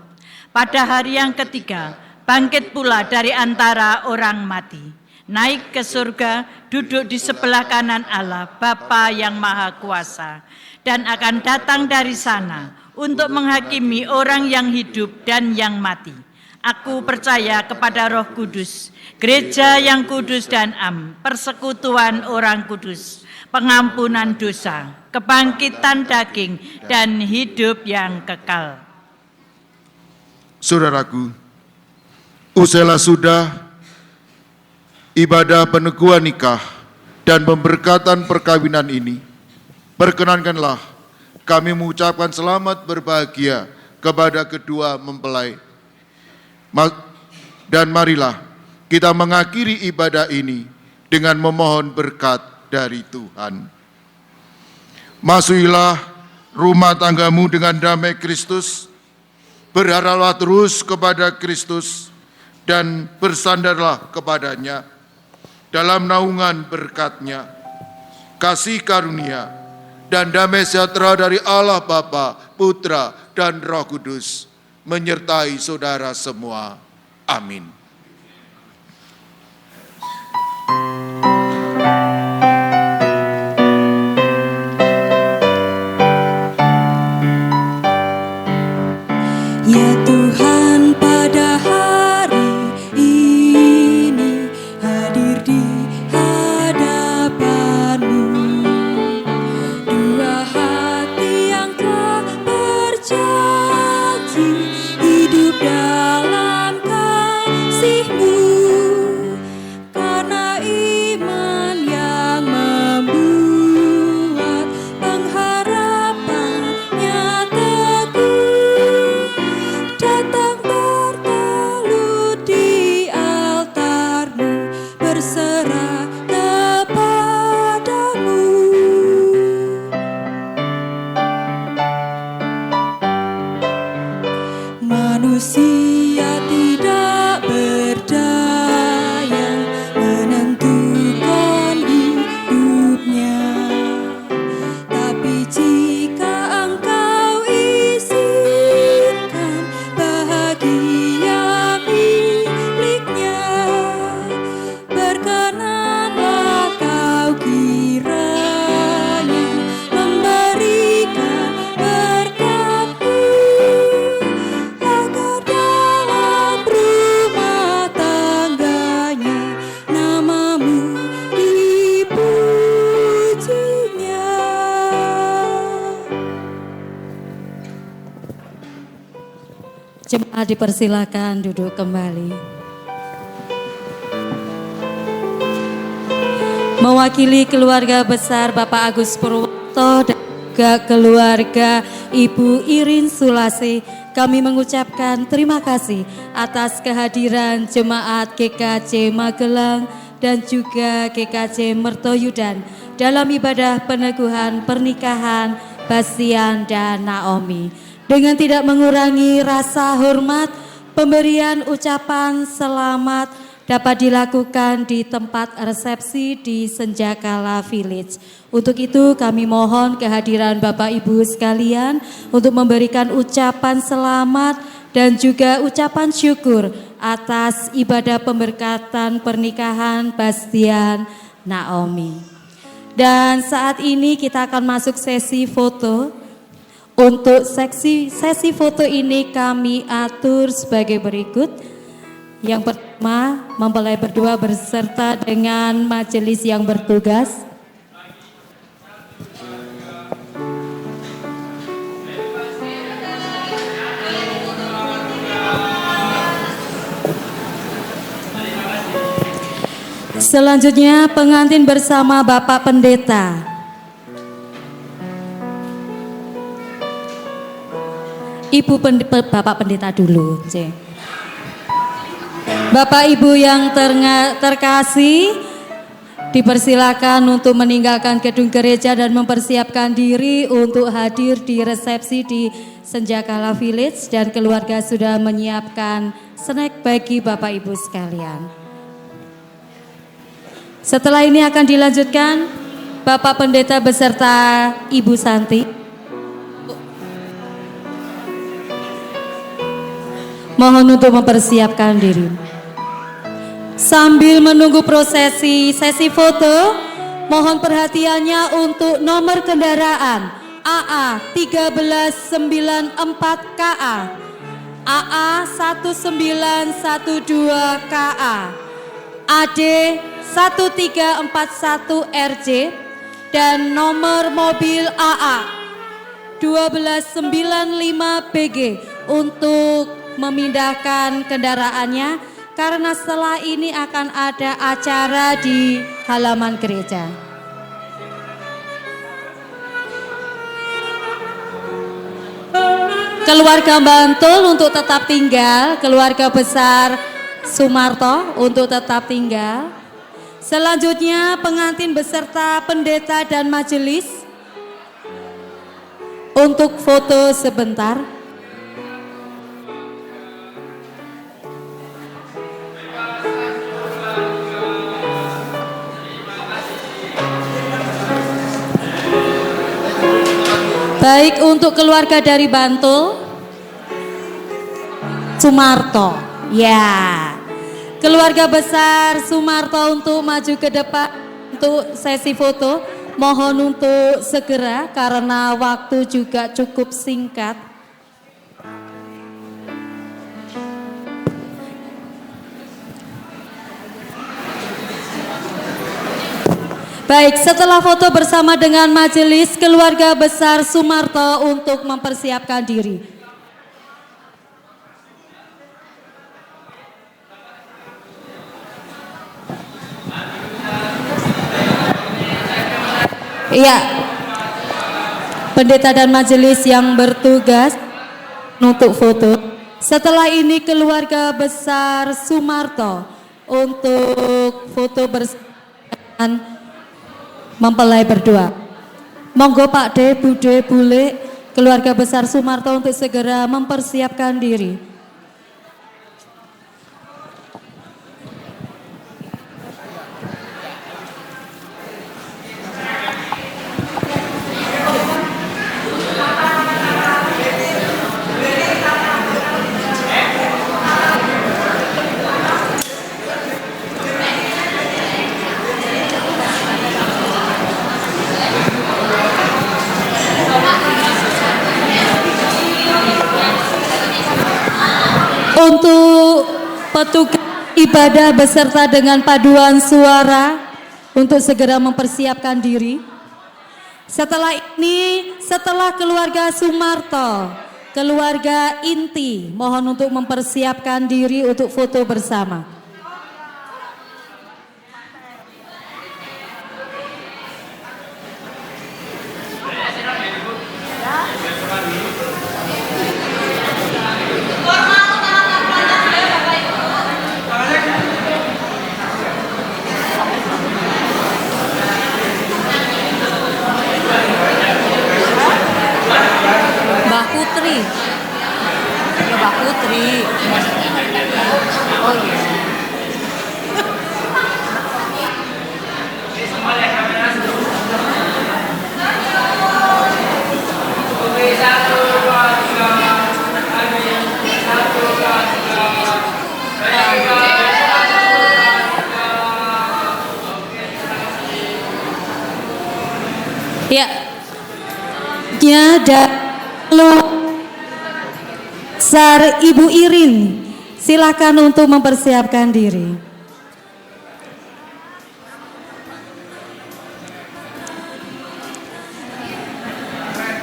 Pada hari yang ketiga, bangkit pula dari antara orang mati, naik ke surga, duduk di sebelah kanan Allah, Bapa yang Maha Kuasa, dan akan datang dari sana untuk menghakimi orang yang hidup dan yang mati. Aku percaya kepada Roh Kudus, gereja yang kudus dan am, persekutuan orang kudus, pengampunan dosa, kebangkitan daging, dan hidup yang kekal. Saudaraku, usailah sudah ibadah peneguhan nikah dan pemberkatan perkawinan ini. Perkenankanlah kami mengucapkan selamat berbahagia kepada kedua mempelai. Dan marilah kita mengakhiri ibadah ini dengan memohon berkat dari Tuhan. Masukilah rumah tanggamu dengan damai Kristus, berharaplah terus kepada Kristus, dan bersandarlah kepadanya dalam naungan berkat-Nya, kasih karunia, dan damai sejahtera dari Allah Bapa, Putra, dan Roh Kudus menyertai saudara semua. Amin. Ya Tuhan, pada hari ini hadir di hadapan-Mu, dua hati yang telah berjanji hidup dalam kasih. Manusia tidak berdaya menentukan hidupnya, tapi jika engkau izinkan bahagia miliknya, berkenanlah kau kiranya memberikan berkat-Mu, agar dalam rumah tangganya nama-Mu dipujinya. Jemaat dipersilakan duduk kembali. Mewakili keluarga besar Bapak Agus Purwoto dan juga keluarga Ibu Irin Sulase, kami mengucapkan terima kasih atas kehadiran jemaat GKJ Magelang dan juga GKJ Mertoyudan dalam ibadah peneguhan pernikahan Bastian dan Naomi. Dengan tidak mengurangi rasa hormat, pemberian ucapan selamat dapat dilakukan di tempat resepsi di Senjakala Village. Untuk itu kami mohon kehadiran Bapak Ibu sekalian untuk memberikan ucapan selamat dan juga ucapan syukur atas ibadah pemberkatan pernikahan Bastian Naomi. Dan saat ini kita akan masuk sesi foto. Untuk sesi foto ini kami atur sebagai berikut. Yang pertama, mempelai berdua berserta dengan majelis yang bertugas. Selanjutnya pengantin bersama Bapak Pendeta. Bapak Pendeta dulu, C. Bapak Ibu yang terkasih, dipersilakan untuk meninggalkan gedung gereja dan mempersiapkan diri untuk hadir di resepsi di Senjakala Village, dan keluarga sudah menyiapkan snack bagi Bapak Ibu sekalian. Setelah ini akan dilanjutkan Bapak Pendeta beserta Ibu Santi. Mohon untuk mempersiapkan diri. Sambil menunggu sesi foto, mohon perhatiannya untuk nomor kendaraan AA 1394KA, AA 1912KA, AD 1341RJ, dan nomor mobil AA 1295BG untuk memindahkan kendaraannya karena setelah ini akan ada acara di halaman gereja. Keluarga Bantul untuk tetap tinggal, keluarga besar Sumarto untuk tetap tinggal. Selanjutnya pengantin beserta pendeta dan majelis untuk foto sebentar. Baik, untuk keluarga dari Bantul, Sumarto, ya. Keluarga besar Sumarto untuk maju ke depan untuk sesi foto. Mohon untuk segera karena waktu juga cukup singkat. Baik, setelah foto bersama dengan majelis, keluarga besar Sumarto untuk mempersiapkan diri. Iya, pendeta dan majelis yang bertugas untuk foto. Setelah ini keluarga besar Sumarto untuk foto bersama mempelai berdua. Monggo Pak D, Bu D, Bule, keluarga besar Sumarto untuk segera mempersiapkan diri. untuk petugas ibadah beserta dengan paduan suara untuk segera mempersiapkan diri. Setelah ini, setelah keluarga Sumarto, keluarga inti, mohon untuk mempersiapkan diri untuk foto bersama. Mbak Putri. Ya, Mbak Putri. Oh iya. Ya. Ada Sar Ibu Irin, silakan untuk mempersiapkan diri.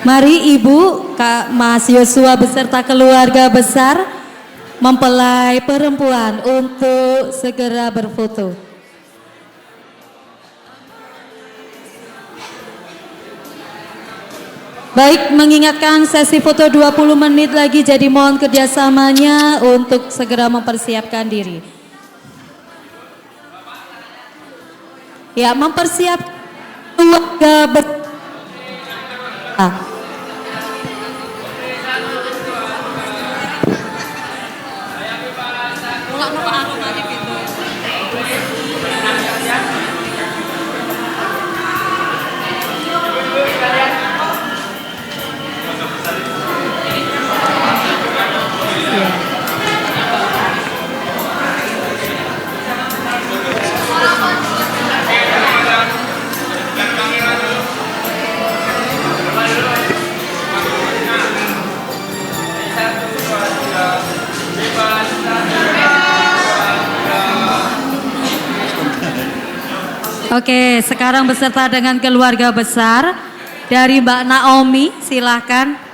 Mari Ibu, Kak Mas Yosua beserta keluarga besar mempelai perempuan untuk segera berfoto. Baik, mengingatkan sesi foto 20 menit lagi, jadi mohon kerjasamanya untuk segera mempersiapkan diri. Ya, mempersiapkan keluarga Oke, sekarang beserta dengan keluarga besar dari Mbak Naomi, silakan.